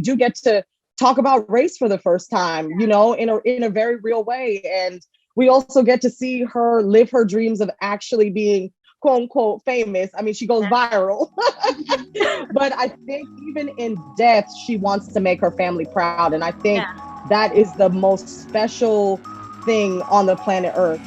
do get to talk about race for the first time, you know, in a very real way. And we also get to see her live her dreams of actually being quote unquote famous. I mean, she goes viral, but I think even in death, she wants to make her family proud. And I think that is the most special thing on the planet Earth.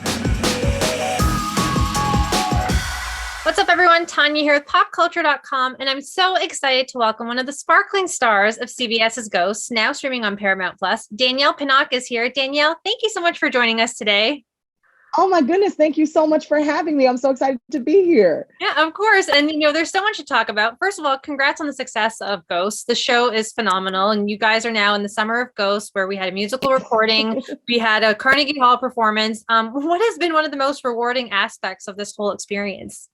What's up, everyone? Tanya here with popculture.com, and I'm so excited to welcome one of the sparkling stars of CBS's Ghosts, now streaming on Paramount Plus. Danielle Pinnock is here. Danielle, thank you so much for joining us today. Oh my goodness, thank you so much for having me. I'm so excited to be here. Yeah, of course. And you know, there's so much to talk about. First of all, congrats on the success of Ghosts. The show is phenomenal, and you guys are now in the summer of Ghosts, where we had a musical recording, we had a Carnegie Hall performance. What has been one of the most rewarding aspects of this whole experience?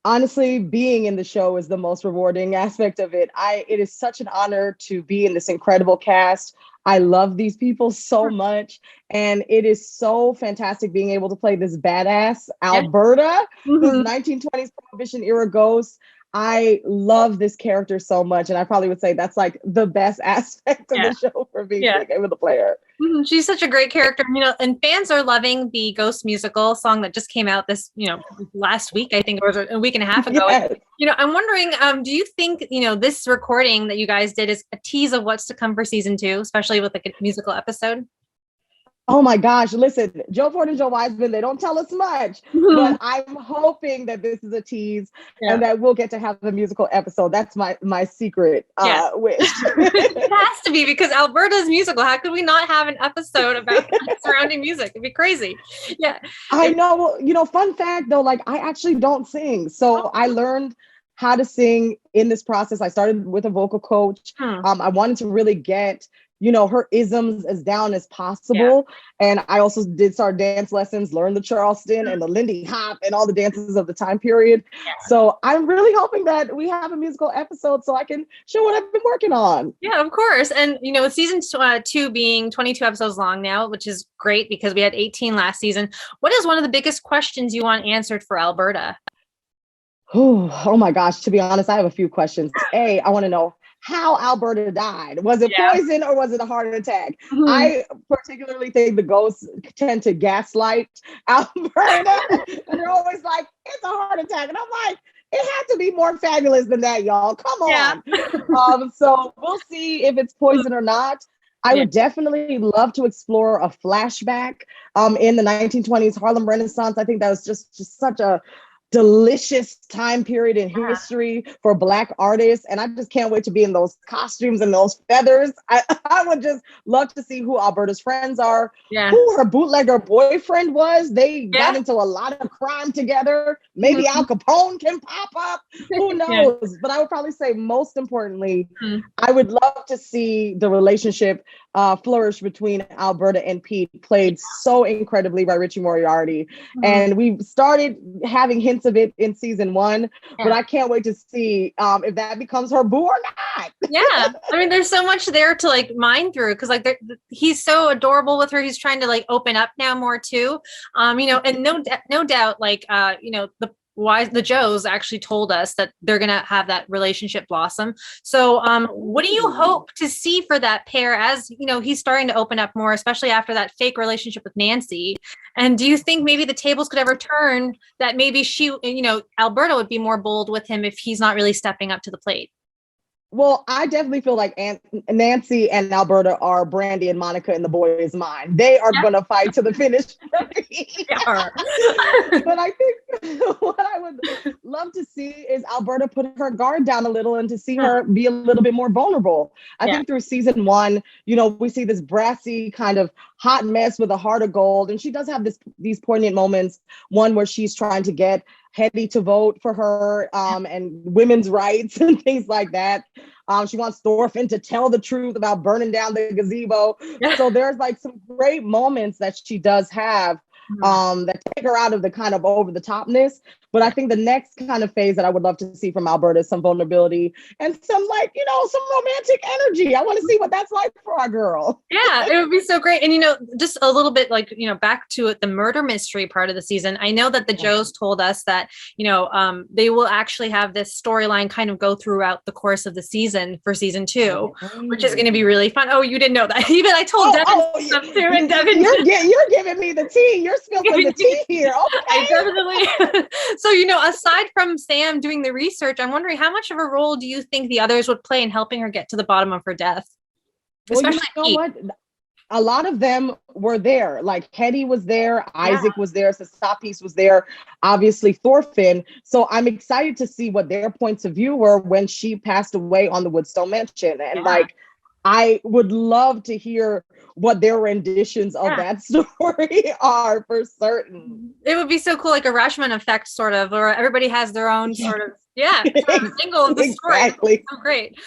Honestly, being in the show is the most rewarding aspect of it. It is such an honor to be in this incredible cast. I love these people so much. And it is so fantastic being able to play this badass Alberta, who's 1920s Prohibition era ghost. I love this character so much. And I probably would say that's like the best aspect of the show for me, being able to play her. She's such a great character, you know, and fans are loving the Ghost musical song that just came out this, you know, last week, I think, or a week and a half ago. Yes. And, you know, I'm wondering, do you think, you know, this recording that you guys did is a tease of what's to come for season 2, especially with like a musical episode? Oh my gosh, listen, Joe Ford and Joe Wiseman, they don't tell us much, but I'm hoping that this is a tease and that we'll get to have the musical episode. That's my secret wish. It has to be, because Alberta's musical. How could we not have an episode about surrounding music? It'd be crazy. Yeah. I know. You know, fun fact though, like I actually don't sing. So I learned how to sing in this process. I started with a vocal coach. I wanted to really get, you know, her isms as down as possible. And I also did start dance lessons, learn the Charleston and the Lindy Hop and all the dances of the time period. So I'm really hoping that we have a musical episode so I can show what I've been working on. Yeah, of course. And, you know, with season 2 being 22 episodes long now, which is great because we had 18 last season. What is one of the biggest questions you want answered for Alberta? Oh my gosh. To be honest, I have a few questions. I want to know how Alberta died. Was it poison or was it a heart attack? I particularly think the ghosts tend to gaslight Alberta. And they're always like, it's a heart attack. And I'm like, it had to be more fabulous than that, y'all. Come on. So we'll see if it's poison or not. I would definitely love to explore a flashback in the 1920s Harlem Renaissance. I think that was just such a delicious time period in history for Black artists. And I just can't wait to be in those costumes and those feathers. I would just love to see who Alberta's friends are, who her bootlegger boyfriend was. They got into a lot of crime together. Maybe Al Capone can pop up. Who knows? But I would probably say most importantly, I would love to see the relationship flourish between Alberta and Pete, played so incredibly by Richie Moriarty. And we've started having hints of it in season 1, but I can't wait to see if that becomes her boo or not. I mean, there's so much there to like mine through, because like he's so adorable with her. He's trying to like open up now more too, you know, and no doubt, like you know, the Joes actually told us that they're going to have that relationship blossom. So what do you hope to see for that pair as, you know, he's starting to open up more, especially after that fake relationship with Nancy? And do you think maybe the tables could ever turn that maybe she, you know, Alberta would be more bold with him if he's not really stepping up to the plate? Well, I definitely feel like Nancy and Alberta are Brandy and Monica in The Boys' Mind. They are going to fight to the finish. But I think what I would love to see is Alberta put her guard down a little and to see her be a little bit more vulnerable. I think through season 1, you know, we see this brassy kind of hot mess with a heart of gold. And she does have these poignant moments, one where she's trying to get Hetty to vote for her and women's rights and things like that. She wants Thorfinn to tell the truth about burning down the gazebo. So there's like some great moments that she does have that take her out of the kind of over the topness. But I think the next kind of phase that I would love to see from Alberta is some vulnerability and some like, some romantic energy. I want to see what that's like for our girl. Yeah, it would be so great. And, just a little bit like, back to the murder mystery part of the season. I know that the Joes told us that, they will actually have this storyline kind of go throughout the course of the season for season 2, which is going to be really fun. Oh, you didn't know that. Even I told Devin stuff too. And Devin, you're giving me the tea. You're spilling the tea here. Okay. I definitely. So, aside from Sam doing the research, I'm wondering how much of a role do you think the others would play in helping her get to the bottom of her death? Especially what? A lot of them were there. Like 𝐿𝐻𝐿 was there, Isaac was there, 𝐿𝐷𝐻𝐿 was there, obviously Thorfinn. So I'm excited to see what their points of view were when she passed away on the Woodstone Mansion. And I would love to hear what their renditions of that story are for certain. It would be so cool, like a Rashomon effect sort of, or everybody has their own sort of angle of the story. Exactly. So great.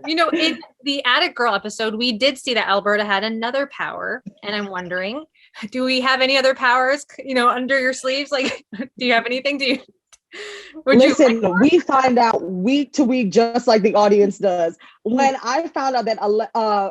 In the Attic Girl episode, we did see that Alberta had another power, and I'm wondering, do we have any other powers, under your sleeves? Like, do you have anything? Listen, we find out week to week, just like the audience does. When I found out that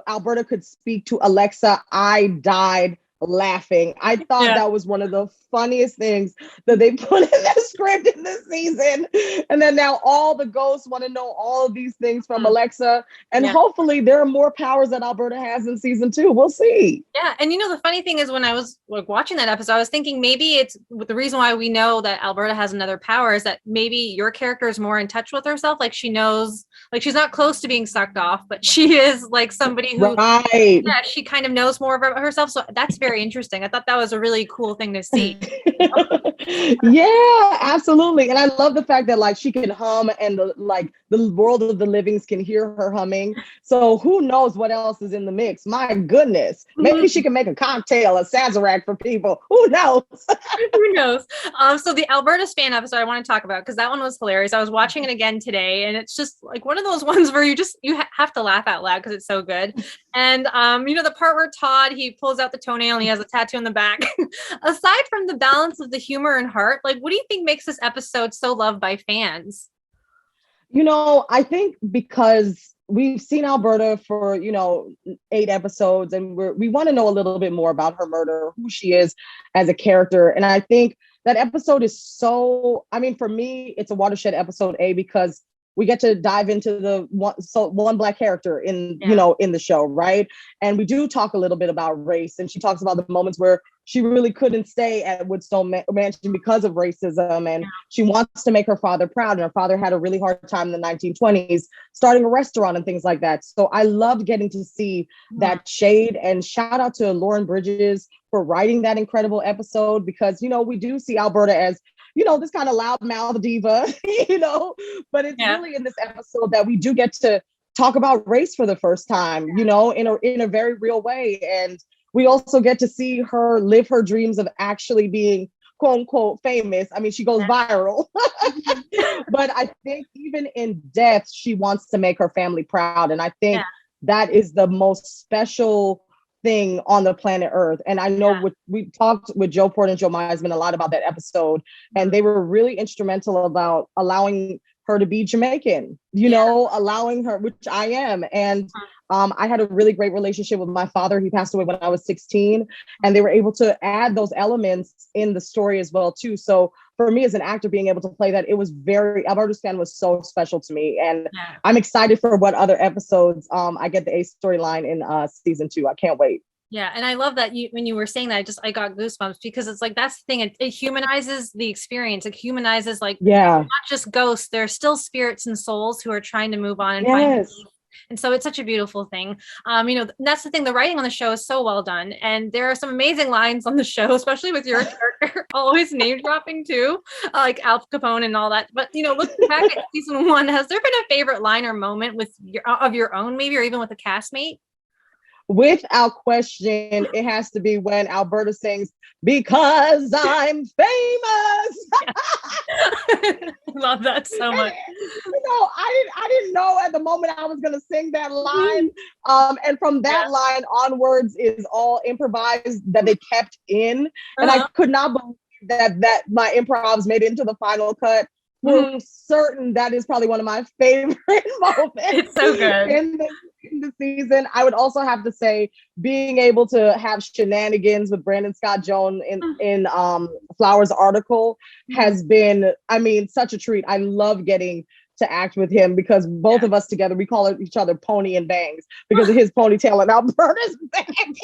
Alberta could speak to Alexa, I died laughing. I thought that was one of the funniest things that they put in the script in this season. And then now all the ghosts want to know all of these things from Alexa. And hopefully there are more powers that Alberta has in season 2. We'll see. Yeah. And the funny thing is, when I was watching that episode, I was thinking maybe it's the reason why we know that Alberta has another power is that maybe your character is more in touch with herself. Like she knows, like she's not close to being sucked off, but she is like somebody who, she kind of knows more about herself. So that's very interesting. I thought that was a really cool thing to see. Yeah, absolutely. And I love the fact that like she can hum and the world of the livings can hear her humming. So who knows what else is in the mix? My goodness. Maybe she can make a cocktail, a Sazerac for people. Who knows? Who knows? So the Alberta Span episode I want to talk about, because that one was hilarious. I was watching it again today, and it's just like one of those ones where you have to laugh out loud because it's so good. And the part where Todd, he pulls out the toenail and he has a tattoo in the back. Aside from the balance of the humor and heart, like what do you think makes this episode so loved by fans? I think because we've seen Alberta for 8 episodes, and we want to know a little bit more about her murder, who she is as a character. And I think that episode is so, for me, it's a watershed episode, because we get to dive into the one Black character in the show, right? And we do talk a little bit about race, and she talks about the moments where she really couldn't stay at Woodstone Mansion because of racism, and she wants to make her father proud, and her father had a really hard time in the 1920s starting a restaurant and things like that. So I loved getting to see that shade, and shout out to Lauren Bridges for writing that incredible episode, because we do see Alberta as this kind of loudmouth diva, but it's really in this episode that we do get to talk about race for the first time, in a very real way. And we also get to see her live her dreams of actually being quote unquote famous. She goes viral, but I think even in death, she wants to make her family proud. And I think that is the most special thing on the planet Earth. And I know we talked with Joe Port and Joe Wiseman a lot about that episode, and they were really instrumental about allowing her to be Jamaican, allowing her, which I am. And I had a really great relationship with my father. He passed away when I was 16, and they were able to add those elements in the story as well too. So for me as an actor, being able to play that, it was Alberta Span was so special to me. And I'm excited for what other episodes I get the A storyline in season 2. I can't wait. Yeah. And I love that when you were saying that, I got goosebumps, because it's like, that's the thing. It humanizes the experience. It humanizes not just ghosts. There are still spirits and souls who are trying to move on and find peace. And so it's such a beautiful thing. That's the thing. The writing on the show is so well done. And there are some amazing lines on the show, especially with your character always name dropping too, like Al Capone and all that. But, looking back at season 1, has there been a favorite line or moment of your own, maybe, or even with a castmate? Without question, it has to be when Alberta sings, "Because I'm famous." Love that so much. I didn't know at the moment I was going to sing that line. And from that line onwards is all improvised that they kept in. And I could not believe that my improvs made it into the final cut. For certain, that is probably one of my favorite moments. It's so good. In the season. I would also have to say being able to have shenanigans with Brandon Scott Jones in Flowers' article has been, I mean, such a treat. I love getting to act with him because both of us together, we call each other Pony and Bangs because of his ponytail and Alberta's bangs.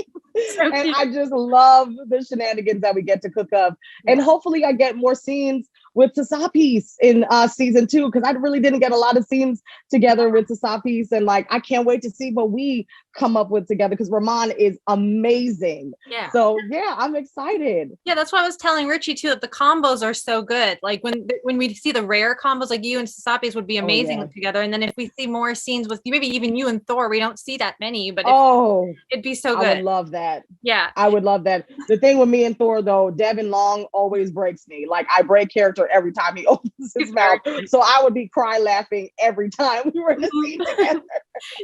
So and I just love the shenanigans that we get to cook up. And hopefully I get more scenes with 𝐒𝐶𝐻𝐵𝐻 in season 2, because I really didn't get a lot of scenes together with 𝐒𝐶𝐻𝐵𝐻, and like I can't wait to see what we come up with together because Ramon is amazing. Yeah. So yeah, I'm excited. Yeah, that's why I was telling Richie too that the combos are so good. Like when we see the rare combos, like you and 𝐒𝐶𝐻𝐵𝐻 would be amazing together. And then if we see more scenes with maybe even you and Thor, we don't see that many, but it'd be so good. I would love that. Yeah, I would love that. The thing with me and Thor though, Devin Long always breaks me. Like I break character every time he opens his mouth. So I would be cry laughing every time we were in the scene together.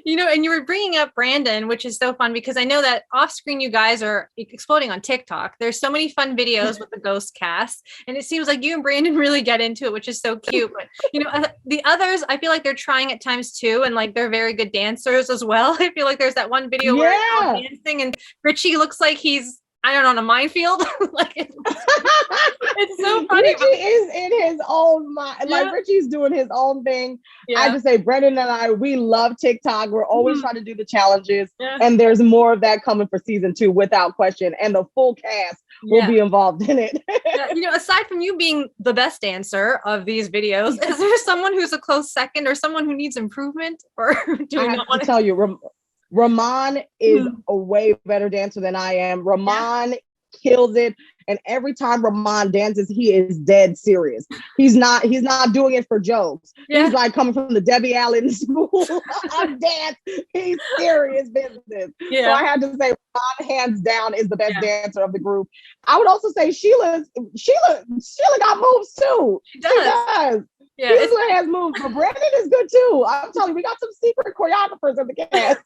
You know, and you were bringing up Brandon, which is so fun because I know that off screen you guys are exploding on TikTok. There's so many fun videos with the Ghost cast, and it seems like you and Brandon really get into it, which is so cute. But you know, the others, I feel like they're trying at times too, and like they're very good dancers as well. I feel like there's that one video where it's all dancing, and Richie looks like he's, I don't know, on a minefield. Like it's so funny. Richie is in his own mind. Like Richie's doing his own thing. I just say Brendan and I, we love TikTok. We're always trying to do the challenges. And there's more of that coming for season 2 without question. And the full cast will be involved in it. You know, aside from you being the best dancer of these videos, is there someone who's a close second or someone who needs improvement? Or do we not want to tell you? Ramon is a way better dancer than I am. Ramon kills it. And every time Ramon dances, he is dead serious. He's not doing it for jokes. He's like coming from the Debbie Allen school of dance. He's serious business. So I had to say Ramon hands down is the best dancer of the group. I would also say Sheila got moves too. She does. Yeah, Sheila has moves, but Brandon is good too. I'm telling you, we got some secret choreographers in the cast.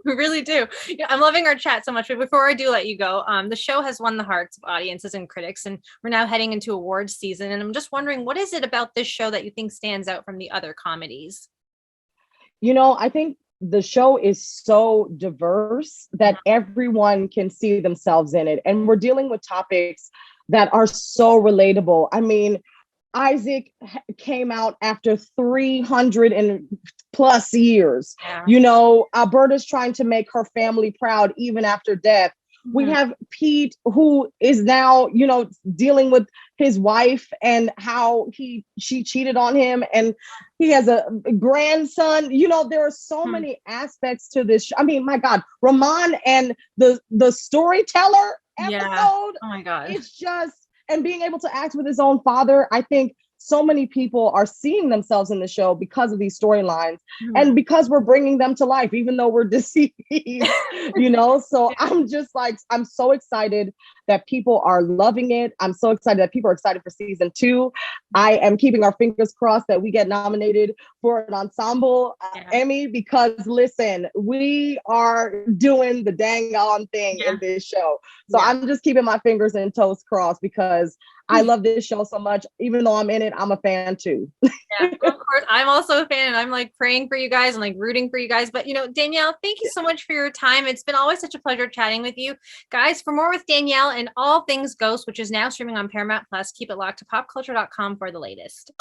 We really do. Yeah, I'm loving our chat so much. But before I do let you go, the show has won the hearts of audiences and critics, and we're now heading into awards season. And I'm just wondering, what is it about this show that you think stands out from the other comedies? You know, I think the show is so diverse that everyone can see themselves in it. And we're dealing with topics that are so relatable. I mean, Isaac came out after 300 and plus years. You know, Alberta's trying to make her family proud even after death. We have Pete, who is now, you know, dealing with his wife and how she cheated on him, and he has a grandson. You know, there are so many aspects to this. I mean, my God, Ramon and the storyteller episode. Oh my God. It's just, and being able to act with his own father, I think so many people are seeing themselves in the show because of these storylines and because we're bringing them to life, even though we're deceived, you know? So I'm just like, I'm so excited that people are loving it. I'm so excited that people are excited for season 2. I am keeping our fingers crossed that we get nominated for an ensemble Emmy, because listen, we are doing the dang on thing in this show. So I'm just keeping my fingers and toes crossed because I love this show so much. Even though I'm in it, I'm a fan too. Yeah, of course. I'm also a fan, and I'm like praying for you guys and like rooting for you guys. But you know, Danielle, thank you so much for your time. It's been always such a pleasure chatting with you. Guys, for more with Danielle and all things Ghost, which is now streaming on Paramount Plus, keep it locked to popculture.com for the latest.